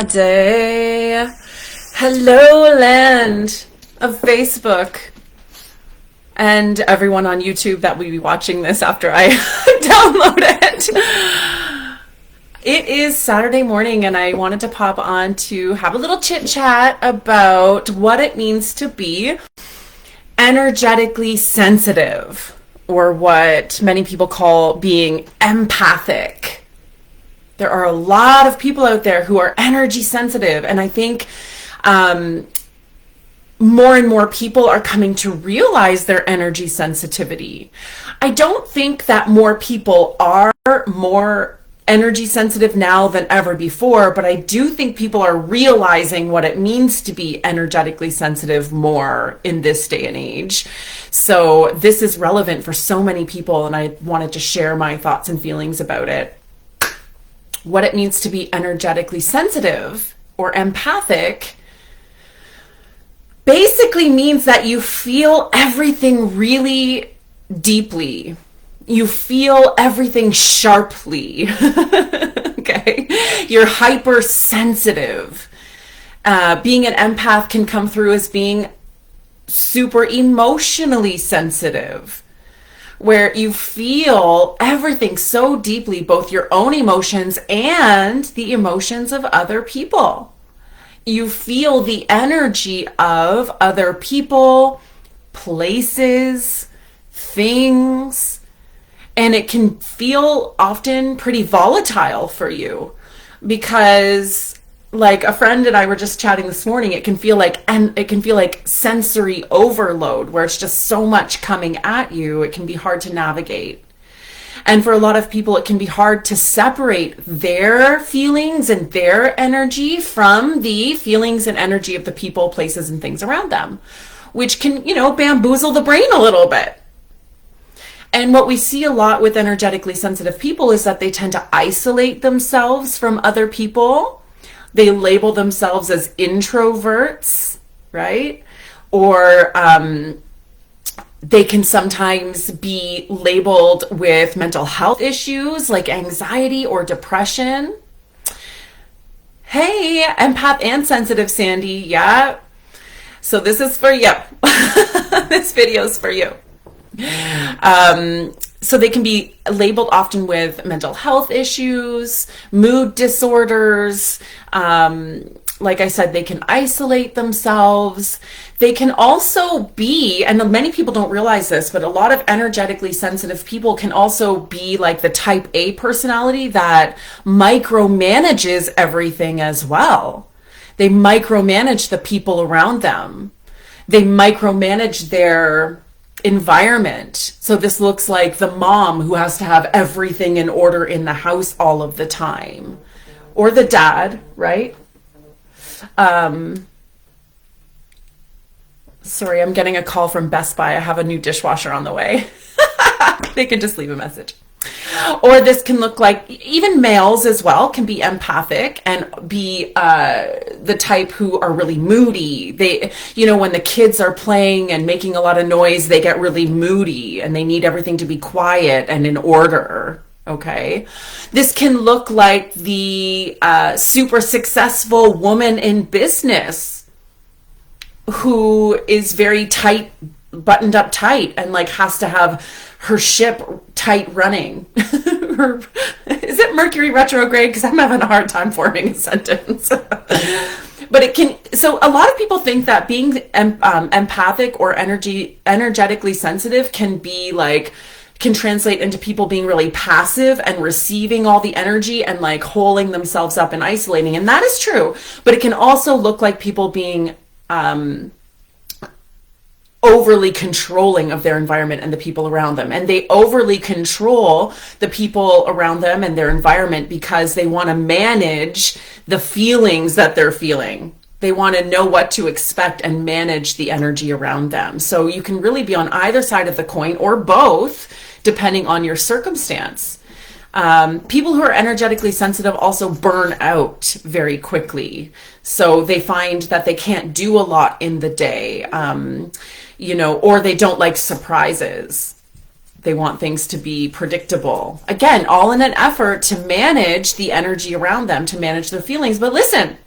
Day. Hello, land of Facebook and everyone on YouTube that will be watching this after I download it. It is Saturday morning, and I wanted to pop on to have a little chit chat about what it means to be energetically sensitive, or what many people call being empathic. There are a lot of people out there who are energy sensitive, and I think more and more people are coming to realize their energy sensitivity. I don't think that more people are more energy sensitive now than ever before, but I do think people are realizing what it means to be energetically sensitive more in this day and age. So this is relevant for so many people, and I wanted to share my thoughts and feelings about it. What it means to be energetically sensitive or empathic basically means that you feel everything really deeply. You feel everything sharply. Okay? You're hypersensitive. Being an empath can come through as being super emotionally sensitive, where you feel everything so deeply, both your own emotions and the emotions of other people. You feel the energy of other people, places, things, and it can feel often pretty volatile for you because, like a friend and I were just chatting this morning, it can feel like sensory overload, where it's just so much coming at you. It can be hard to navigate. And for a lot of people, it can be hard to separate their feelings and their energy from the feelings and energy of the people, places, and things around them, which can, bamboozle the brain a little bit. And what we see a lot with energetically sensitive people is that they tend to isolate themselves from other people. They label themselves as introverts, right? Or they can sometimes be labeled with mental health issues like anxiety or depression. Hey, empath and sensitive Sandy, yeah. So this is for you. This video is for you. So they can be labeled often with mental health issues, mood disorders. Like I said, they can isolate themselves. They can also be, and many people don't realize this, but a lot of energetically sensitive people can also be like the type A personality that micromanages everything as well. They micromanage the people around them. They micromanage their environment. So this looks like the mom who has to have everything in order in the house all of the time, or the dad, right? Sorry, I'm getting a call from Best Buy. I have a new dishwasher on the way. They can just leave a message. Or this can look like, even males as well can be empathic and be the type who are really moody. They, when the kids are playing and making a lot of noise, they get really moody and they need everything to be quiet and in order. Okay. This can look like the super successful woman in business who is very tight, buttoned up tight, and like has to have her ship tight running. Is it Mercury retrograde? Because I'm having a hard time forming a sentence. But it can, so a lot of people think that being empathic or energetically sensitive can translate into people being really passive and receiving all the energy and like holding themselves up and isolating. And that is true. But it can also look like people being overly controlling of their environment and the people around them. And they overly control the people around them and their environment because they want to manage the feelings that they're feeling. They want to know what to expect and manage the energy around them. So you can really be on either side of the coin, or both, depending on your circumstance. People who are energetically sensitive also burn out very quickly. So they find that they can't do a lot in the day, or they don't like surprises. They want things to be predictable. Again, all in an effort to manage the energy around them, to manage their feelings. But listen,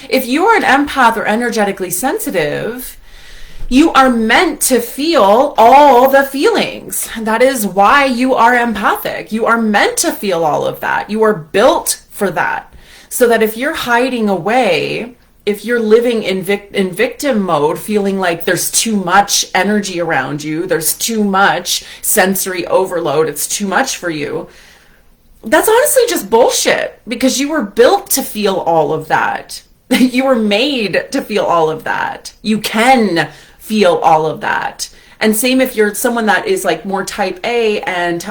if you are an empath or energetically sensitive, you are meant to feel all the feelings. That is why you are empathic. You are meant to feel all of that. You are built for that. So that if you're hiding away, if you're living in victim mode, feeling like there's too much energy around you, there's too much sensory overload, it's too much for you, that's honestly just bullshit, because you were built to feel all of that. You were made to feel all of that. You can feel all of that. And same if you're someone that is like more type A and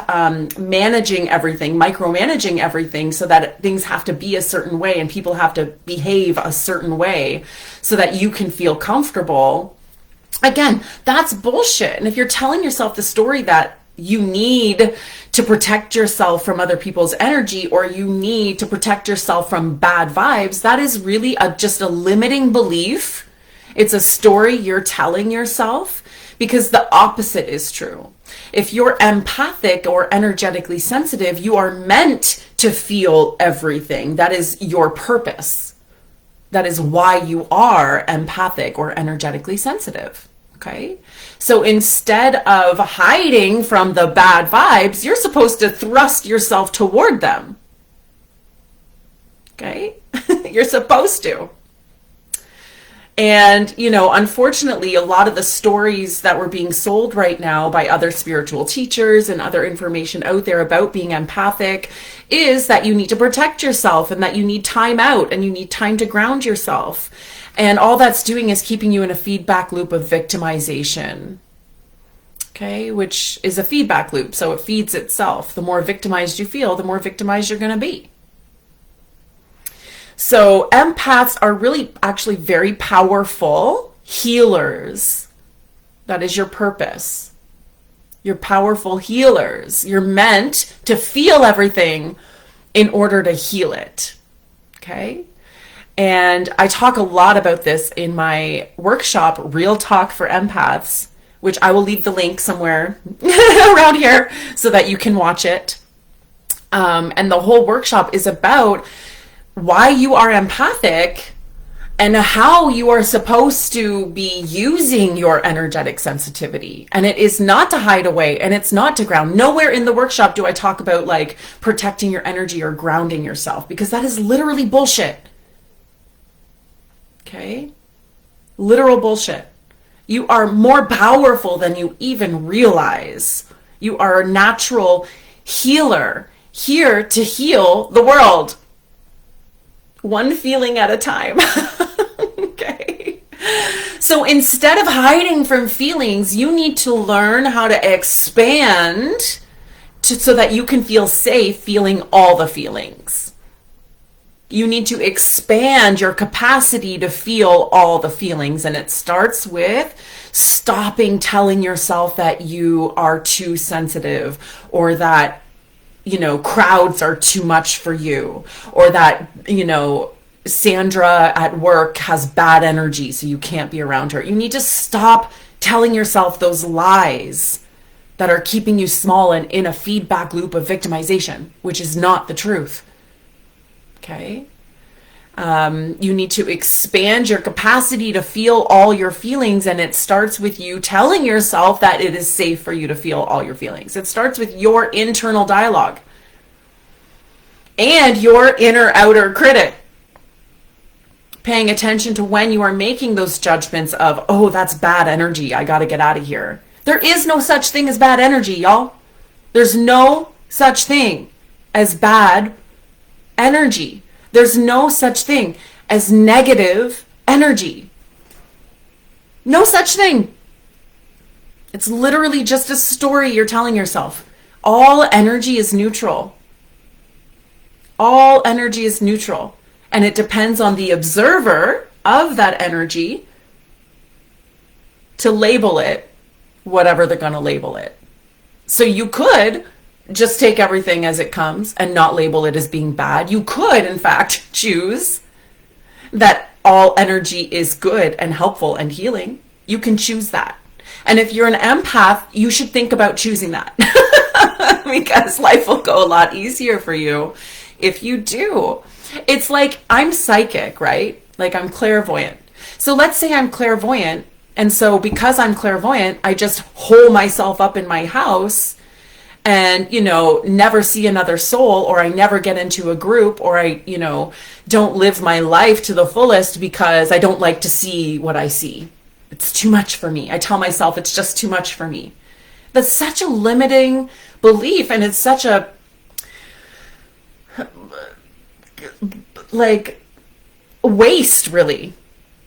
managing everything, micromanaging everything, so that things have to be a certain way and people have to behave a certain way so that you can feel comfortable. Again, that's bullshit. And if you're telling yourself the story that you need to protect yourself from other people's energy, or you need to protect yourself from bad vibes, that is really just a limiting belief. It's a story you're telling yourself. Because the opposite is true. If you're empathic or energetically sensitive, you are meant to feel everything. That is your purpose. That is why you are empathic or energetically sensitive. Okay? So instead of hiding from the bad vibes, you're supposed to thrust yourself toward them. Okay? You're supposed to. And, you know, unfortunately, a lot of the stories that were being sold right now by other spiritual teachers and other information out there about being empathic is that you need to protect yourself and that you need time out and you need time to ground yourself. And all that's doing is keeping you in a feedback loop of victimization. Okay, which is a feedback loop. So it feeds itself. The more victimized you feel, the more victimized you're going to be. So empaths are really actually very powerful healers. That is your purpose. You're powerful healers. You're meant to feel everything in order to heal it. Okay? And I talk a lot about this in my workshop, Real Talk for Empaths, which I will leave the link somewhere around here so that you can watch it. And the whole workshop is about why you are empathic and how you are supposed to be using your energetic sensitivity. And it is not to hide away, and it's not to ground. Nowhere in the workshop do I talk about like protecting your energy or grounding yourself, because that is literally bullshit. Okay? Literal bullshit. You are more powerful than you even realize. You are a natural healer, here to heal the world. One feeling at a time. Okay. So instead of hiding from feelings, you need to learn how to expand so that you can feel safe feeling all the feelings. You need to expand your capacity to feel all the feelings. And it starts with stopping telling yourself that you are too sensitive, or that, you know, crowds are too much for you, or that, you know, Sandra at work has bad energy, so you can't be around her. You need to stop telling yourself those lies that are keeping you small and in a feedback loop of victimization, which is not the truth. Okay? You need to expand your capacity to feel all your feelings, and it starts with you telling yourself that it is safe for you to feel all your feelings. It starts with your internal dialogue and your inner outer critic. Paying attention to when you are making those judgments of, oh, that's bad energy, I got to get out of here. There is no such thing as bad energy, y'all. There's no such thing as bad energy. There's no such thing as negative energy. No such thing. It's literally just a story you're telling yourself. All energy is neutral. All energy is neutral. And it depends on the observer of that energy to label it whatever they're going to label it. So you could just take everything as it comes and not label it as being bad. You could, in fact, choose that all energy is good and helpful and healing. You can choose that. And if you're an empath, you should think about choosing that because life will go a lot easier for you if you do. It's like I'm psychic, right? Like I'm clairvoyant. So let's say I'm clairvoyant. And so because I'm clairvoyant, I just hole myself up in my house and, never see another soul, or I never get into a group, or I, don't live my life to the fullest because I don't like to see what I see. It's too much for me. I tell myself it's just too much for me. That's such a limiting belief, and it's such a waste, really.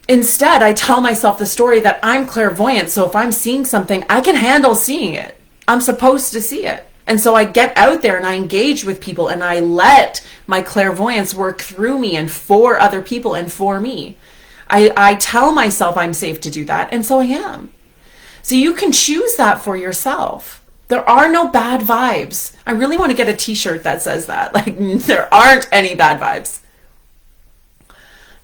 Instead, I tell myself the story that I'm clairvoyant, so if I'm seeing something, I can handle seeing it. I'm supposed to see it. And so I get out there and I engage with people and I let my clairvoyance work through me and for other people and for me. I tell myself I'm safe to do that, and so I am. So you can choose that for yourself. There are no bad vibes. I really want to get a t-shirt that says that. There aren't any bad vibes.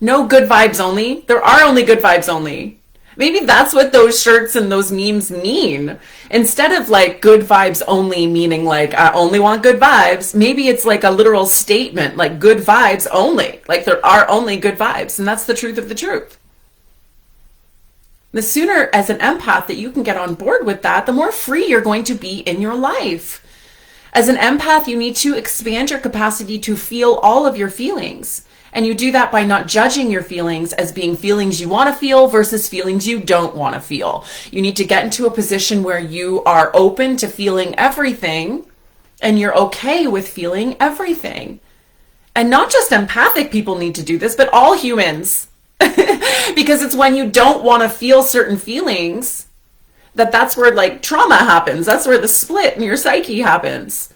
No good vibes only. There are only good vibes only. Maybe that's what those shirts and those memes mean. Instead of good vibes only meaning I only want good vibes, maybe it's a literal statement, good vibes only. There are only good vibes, and that's the truth of the truth. The sooner as an empath that you can get on board with that, the more free you're going to be in your life. As an empath, you need to expand your capacity to feel all of your feelings. And you do that by not judging your feelings as being feelings you want to feel versus feelings you don't want to feel. You need to get into a position where you are open to feeling everything and you're okay with feeling everything. And not just empathic people need to do this, but all humans. Because it's when you don't want to feel certain feelings that's where trauma happens. That's where the split in your psyche happens.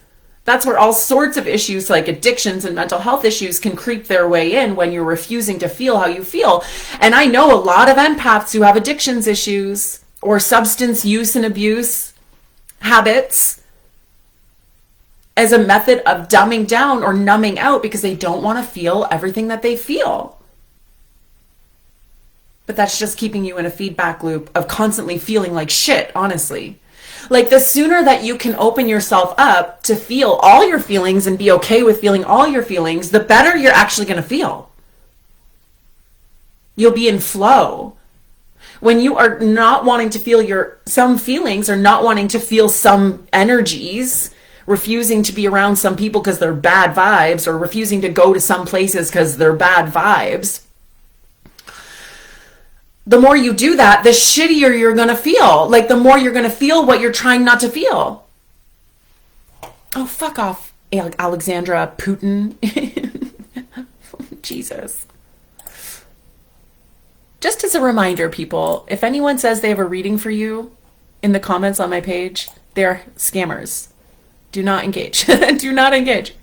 That's where all sorts of issues like addictions and mental health issues can creep their way in when you're refusing to feel how you feel. And I know a lot of empaths who have addictions issues or substance use and abuse habits as a method of dumbing down or numbing out because they don't want to feel everything that they feel. But that's just keeping you in a feedback loop of constantly feeling like shit, honestly. The sooner that you can open yourself up to feel all your feelings and be okay with feeling all your feelings, the better you're actually going to feel. You'll be in flow. When you are not wanting to feel some feelings or not wanting to feel some energies, refusing to be around some people because they're bad vibes, or refusing to go to some places because they're bad vibes, the more you do that, the shittier you're going to feel. The more you're going to feel what you're trying not to feel. Oh, fuck off, Alexandra Putin. Jesus. Just as a reminder, people, if anyone says they have a reading for you in the comments on my page, they're scammers. Do not engage. Do not engage.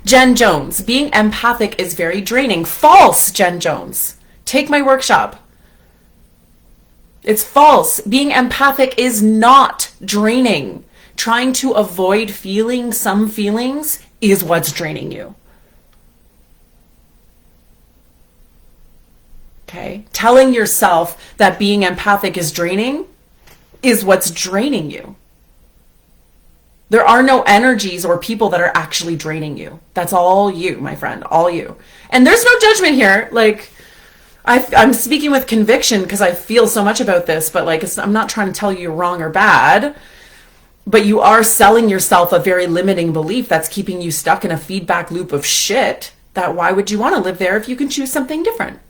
Jen Jones, being empathic is very draining. False, Jen Jones. Take my workshop. It's false. Being empathic is not draining. Trying to avoid feeling some feelings is what's draining you. Okay? Telling yourself that being empathic is draining is what's draining you. There are no energies or people that are actually draining you. That's all you, my friend, all you. And there's no judgment here. I'm speaking with conviction because I feel so much about this, but I'm not trying to tell you you're wrong or bad, but you are selling yourself a very limiting belief that's keeping you stuck in a feedback loop of shit that why would you want to live there if you can choose something different?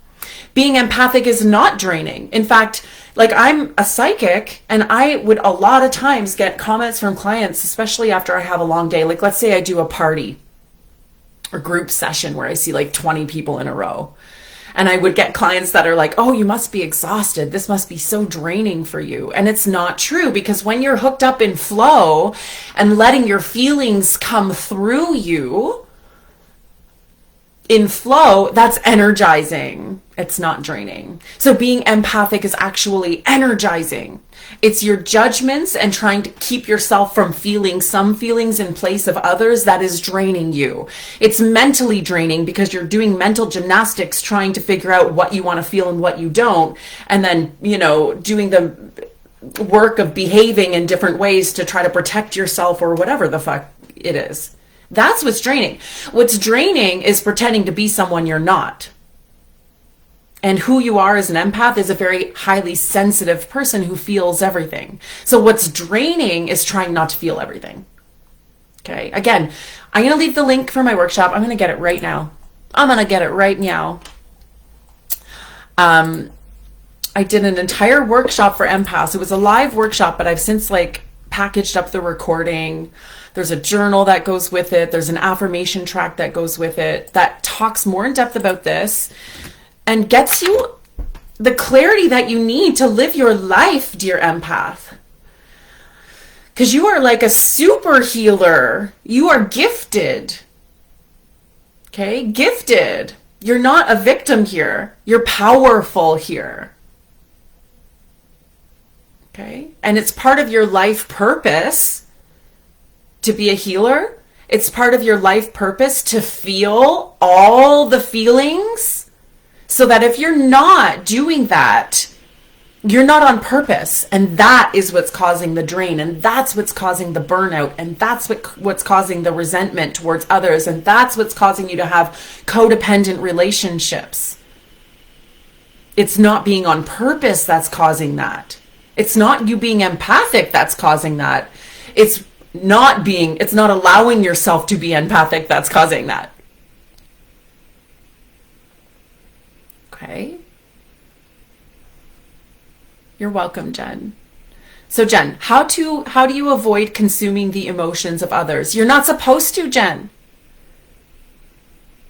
Being empathic is not draining. In fact, I'm a psychic and I would a lot of times get comments from clients, especially after I have a long day. Let's say I do a party or group session where I see 20 people in a row. And I would get clients that are oh, you must be exhausted. This must be so draining for you. And it's not true, because when you're hooked up in flow and letting your feelings come through you, in flow, that's energizing. It's not draining. So being empathic is actually energizing. It's your judgments and trying to keep yourself from feeling some feelings in place of others that is draining you. It's mentally draining because you're doing mental gymnastics trying to figure out what you want to feel and what you don't. And then, doing the work of behaving in different ways to try to protect yourself or whatever the fuck it is. That's what's draining. What's draining is pretending to be someone you're not. And who you are as an empath is a very highly sensitive person who feels everything. So what's draining is trying not to feel everything. Okay. Again, I'm going to leave the link for my workshop. I'm going to get it right now. I did an entire workshop for empaths. It was a live workshop, but I've since packaged up the recording. There's a journal that goes with it. There's an affirmation track that goes with it that talks more in depth about this and gets you the clarity that you need to live your life, dear empath. Because you are like a super healer. You are gifted. Okay? Gifted. You're not a victim here. You're powerful here. Okay? And it's part of your life purpose to be a healer. It's part of your life purpose to feel all the feelings, so that if you're not doing that, you're not on purpose. And that is what's causing the drain. And that's what's causing the burnout. And that's what's causing the resentment towards others. And that's what's causing you to have codependent relationships. It's not being on purpose that's causing that. It's not you being empathic that's causing that. It's not allowing yourself to be empathic that's causing that. Okay. You're welcome, Jen. So Jen, how do you avoid consuming the emotions of others? You're not supposed to, Jen.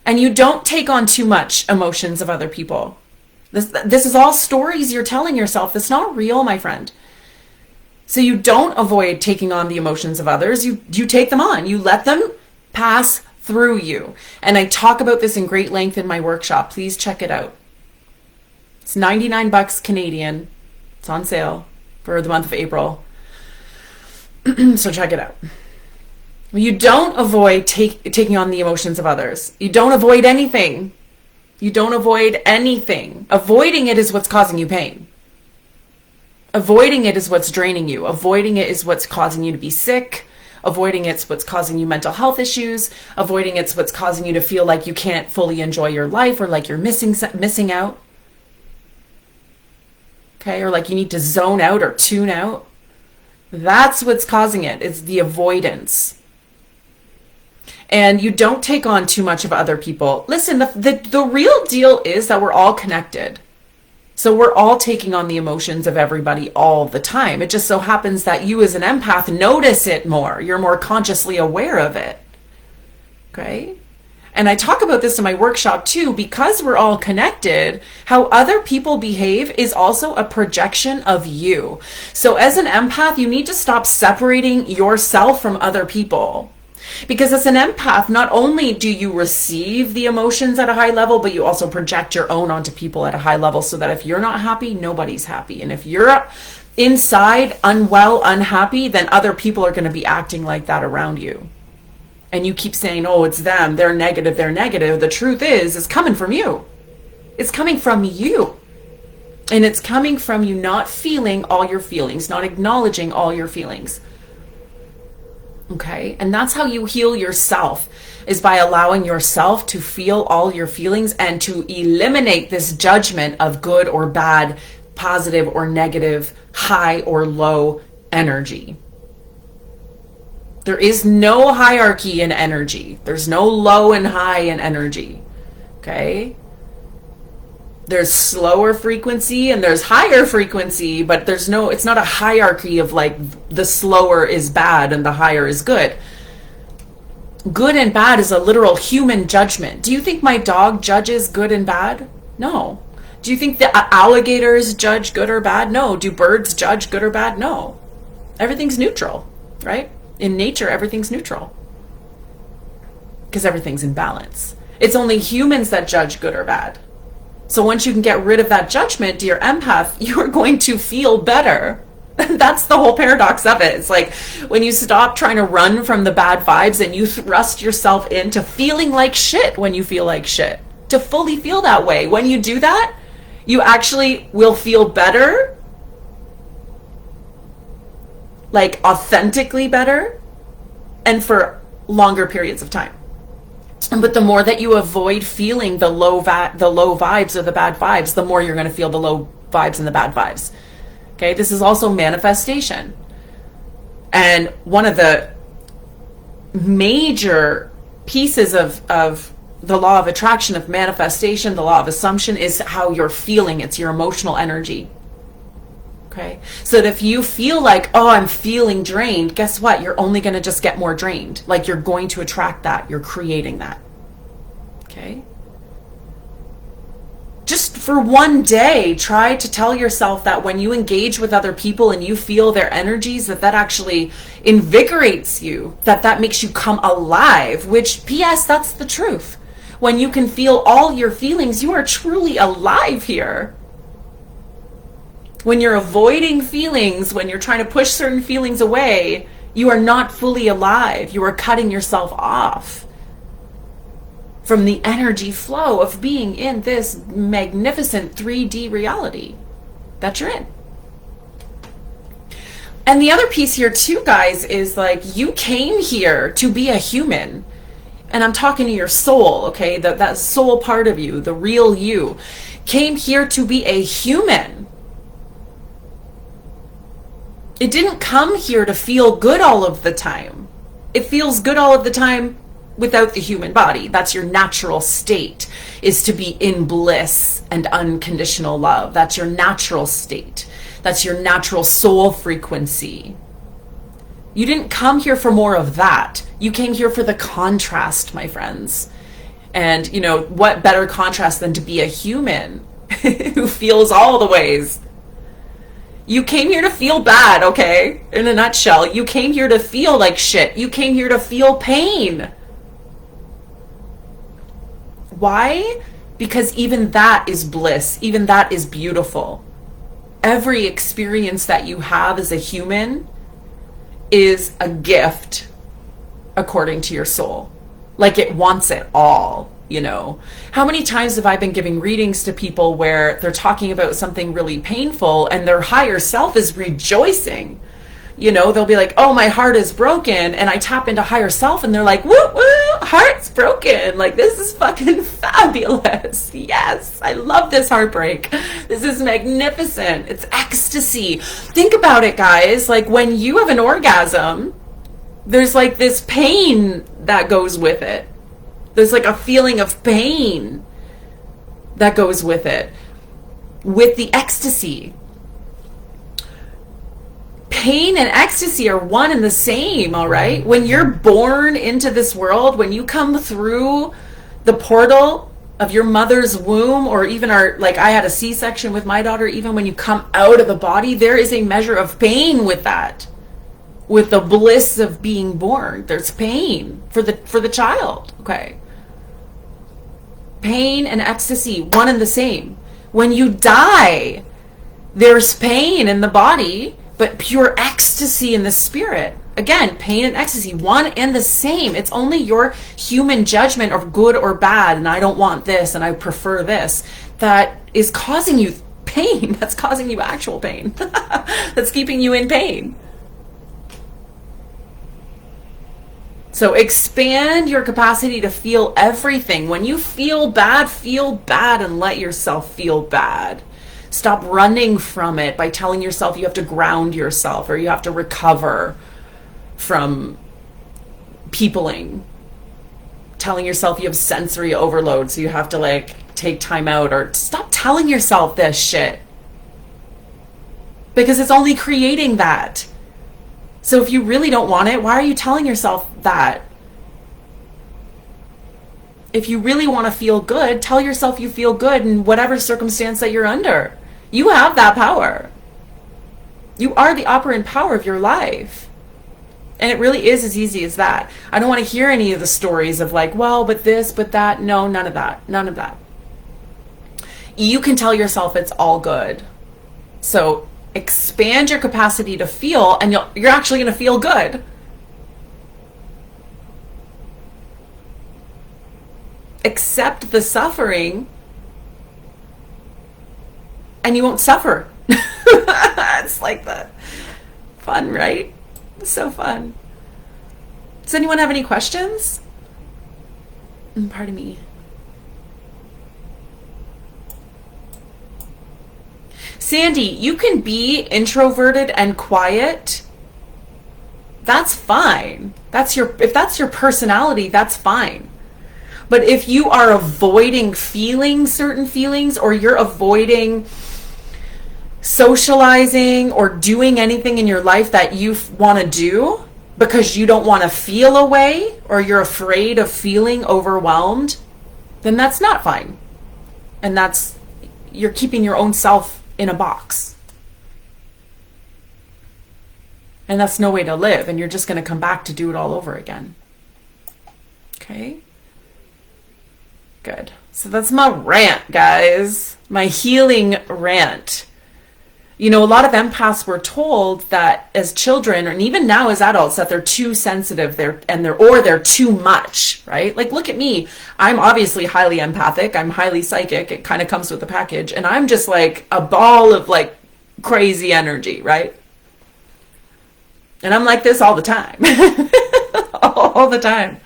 And you don't take on too much emotions of other people. This is all stories you're telling yourself. That's not real, my friend. So you don't avoid taking on the emotions of others. You take them on. You let them pass through you. And I talk about this in great length in my workshop. Please check it out. It's $99 Canadian. It's on sale for the month of April. So check it out. You don't avoid taking on the emotions of others. You don't avoid anything. You don't avoid anything. Avoiding it is what's causing you pain. Avoiding it is what's draining you. Avoiding it is what's causing you to be sick. Avoiding it's what's causing you mental health issues. Avoiding it's what's causing you to feel like you can't fully enjoy your life, or like you're missing out. Okay, or like you need to zone out or tune out. That's what's causing it. It's the avoidance. And you don't take on too much of other people. Listen, the real deal is that we're all connected. So we're all taking on the emotions of everybody all the time. It just so happens that you as an empath notice it more. You're more consciously aware of it. Okay? And I talk about this in my workshop too, because we're all connected. How other people behave is also a projection of you. So as an empath, you need to stop separating yourself from other people. Because as an empath, not only do you receive the emotions at a high level, but you also project your own onto people at a high level, so that if you're not happy, nobody's happy. And if you're inside unwell, unhappy, then other people are going to be acting like that around you. And you keep saying, oh, it's them, they're negative. The truth is, it's coming from you. It's coming from you. And it's coming from you not feeling all your feelings, not acknowledging all your feelings. Okay? And that's how you heal yourself, is by allowing yourself to feel all your feelings and to eliminate this judgment of good or bad, positive or negative, high or low energy. There is no hierarchy in energy. There's no low and high in energy. Okay? There's slower frequency and there's higher frequency, but it's not a hierarchy of like the slower is bad and the higher is good. Good and bad is a literal human judgment. Do you think my dog judges good and bad? No. Do you think the alligators judge good or bad? No. Do birds judge good or bad? No. Everything's neutral, right? In nature, everything's neutral because everything's in balance. It's only humans that judge good or bad. So once you can get rid of that judgment, dear empath, you are going to feel better. That's the whole paradox of it. It's like when you stop trying to run from the bad vibes and you thrust yourself into feeling like shit when you feel like shit. To fully feel that way. When you do that, you actually will feel better. Like authentically better. And for longer periods of time. But the more that you avoid feeling the low vibes or the bad vibes, the more you're going to feel the low vibes and the bad vibes. Okay, this is also manifestation. And one of the major pieces of the law of attraction, of manifestation, the law of assumption, is how you're feeling. It's your emotional energy. Okay, so that if you feel like, oh, I'm feeling drained, guess what? You're only going to just get more drained. Like you're going to attract that. You're creating that. Okay. Just for one day, try to tell yourself that when you engage with other people and you feel their energies, that actually invigorates you, that makes you come alive, which, P.S., that's the truth. When you can feel all your feelings, you are truly alive here. When you're avoiding feelings, when you're trying to push certain feelings away, you are not fully alive. You are cutting yourself off from the energy flow of being in this magnificent 3D reality that you're in. And the other piece here too, guys, is like you came here to be a human. And I'm talking to your soul, okay? That soul part of you, the real you, came here to be a human. It didn't come here to feel good all of the time. It feels good all of the time without the human body. That's your natural state, is to be in bliss and unconditional love. That's your natural state. That's your natural soul frequency. You didn't come here for more of that. You came here for the contrast, my friends. And, you know, what better contrast than to be a human who feels all the ways. You came here to feel bad, okay? In a nutshell, you came here to feel like shit. You came here to feel pain. Why? Because even that is bliss. Even that is beautiful. Every experience that you have as a human is a gift according to your soul. Like it wants it all. You know, how many times have I been giving readings to people where they're talking about something really painful and their higher self is rejoicing? You know, they'll be like, oh, my heart is broken. And I tap into higher self and they're like, woo, woo, heart's broken. Like, this is fucking fabulous. Yes, I love this heartbreak. This is magnificent. It's ecstasy. Think about it, guys. Like when you have an orgasm, there's like this pain that goes with it. There's like a feeling of pain that goes with it. With the ecstasy. Pain and ecstasy are one and the same, all right? When you're born into this world, when you come through the portal of your mother's womb, or even like I had a C-section with my daughter, even when you come out of the body, there is a measure of pain with that. With the bliss of being born. There's pain for the child, okay? Pain and ecstasy, one and the same. When you die, there's pain in the body, but pure ecstasy in the spirit. Again, pain and ecstasy, one and the same. It's only your human judgment of good or bad, and I don't want this, and I prefer this, that is causing you pain. That's causing you actual pain. That's keeping you in pain. So expand your capacity to feel everything. When you feel bad and let yourself feel bad. Stop running from it by telling yourself you have to ground yourself or you have to recover from peopling. Telling yourself you have sensory overload, so you have to like take time out, or stop telling yourself this shit. Because it's only creating that. So if you really don't want it, why are you telling yourself that? If you really want to feel good, tell yourself you feel good in whatever circumstance that you're under. You have that power. You are the operant power of your life. And it really is as easy as that. I don't want to hear any of the stories of like, well, but this, but that. No, none of that. None of that. You can tell yourself it's all good. So expand your capacity to feel, and you're actually going to feel good. Accept the suffering, and you won't suffer. It's like that. Fun, right? So fun. Does anyone have any questions? Pardon me. Sandy, you can be introverted and quiet. That's fine. If that's your personality, that's fine. But if you are avoiding feeling certain feelings, or you're avoiding socializing or doing anything in your life that you want to do because you don't want to feel a way, or you're afraid of feeling overwhelmed, then that's not fine. And you're keeping your own self in a box. And that's no way to live, and you're just going to come back to do it all over again. Okay? Good. So that's my rant, guys. My healing rant. You know, a lot of empaths were told that as children, and even now as adults, that they're too sensitive, they're too much, right? Like, look at me. I'm obviously highly empathic. I'm highly psychic. It kind of comes with the package. And I'm just like a ball of like crazy energy, right? And I'm like this all the time. All the time.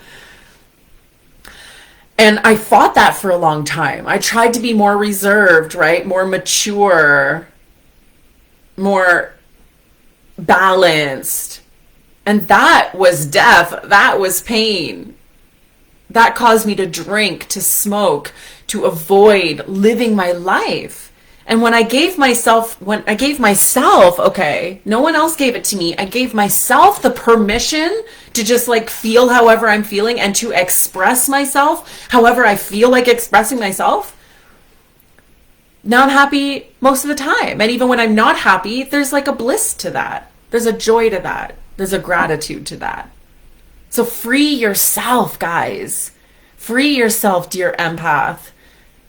And I fought that for a long time. I tried to be more reserved, right? More mature, more balanced. And that was death. That was pain. That caused me to drink, to smoke, to avoid living my life. And when I gave myself, okay, no one else gave it to me. I gave myself the permission to just like feel however I'm feeling, and to express myself however I feel like expressing myself. Now I'm happy most of the time. And even when I'm not happy, there's like a bliss to that. There's a joy to that. There's a gratitude to that. So free yourself, guys. Free yourself, dear empath.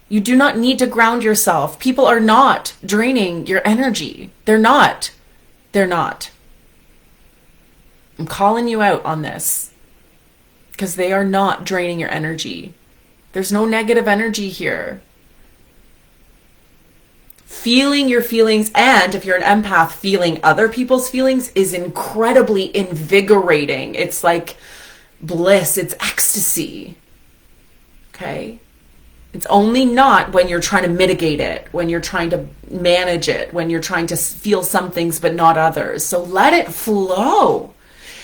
You do not need to ground yourself. People are not draining your energy. They're not. They're not. I'm calling you out on this, because they are not draining your energy. There's no negative energy here. Feeling your feelings, and if you're an empath, feeling other people's feelings, is incredibly invigorating. It's like bliss. It's ecstasy. Okay? It's only not when you're trying to mitigate it, when you're trying to manage it, when you're trying to feel some things but not others. So let it flow.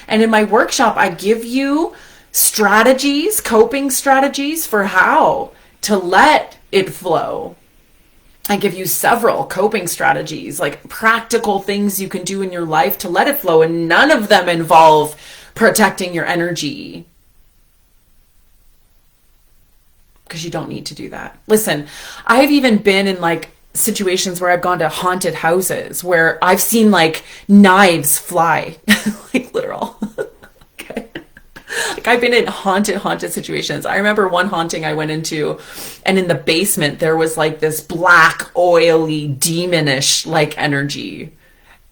And in my workshop, I give you strategies, coping strategies for how to let it flow. I give you several coping strategies, like practical things you can do in your life to let it flow, and none of them involve protecting your energy, because you don't need to do that. Listen, I've even been in like situations where I've gone to haunted houses where I've seen like knives fly, like literal. Okay. Like I've been in haunted situations. I remember one haunting I went into, and in the basement there was like this black, oily, demonish like energy.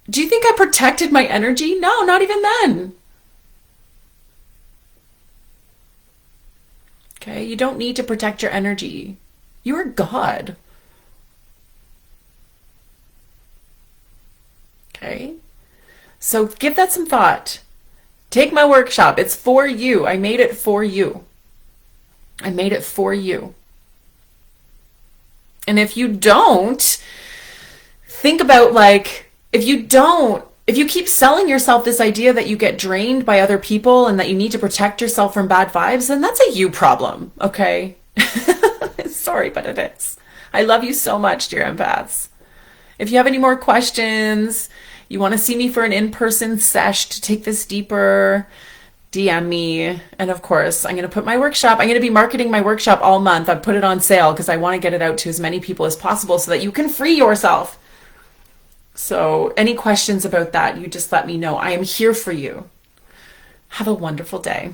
Do you think I protected my energy? No, not even then. Okay, you don't need to protect your energy. You are God. Okay, so give that some thought. Take my workshop. It's for you. I made it for you. I made it for you. And if you don't, think about like, if you keep selling yourself this idea that you get drained by other people and that you need to protect yourself from bad vibes, then that's a you problem, okay? Sorry, but it is. I love you so much, dear empaths. If you have any more questions, you want to see me for an in-person sesh to take this deeper, DM me. And of course, I'm going to put my workshop, I'm going to be marketing my workshop all month. I've put it on sale because I want to get it out to as many people as possible so that you can free yourself. So any questions about that, you just let me know. I am here for you. Have a wonderful day.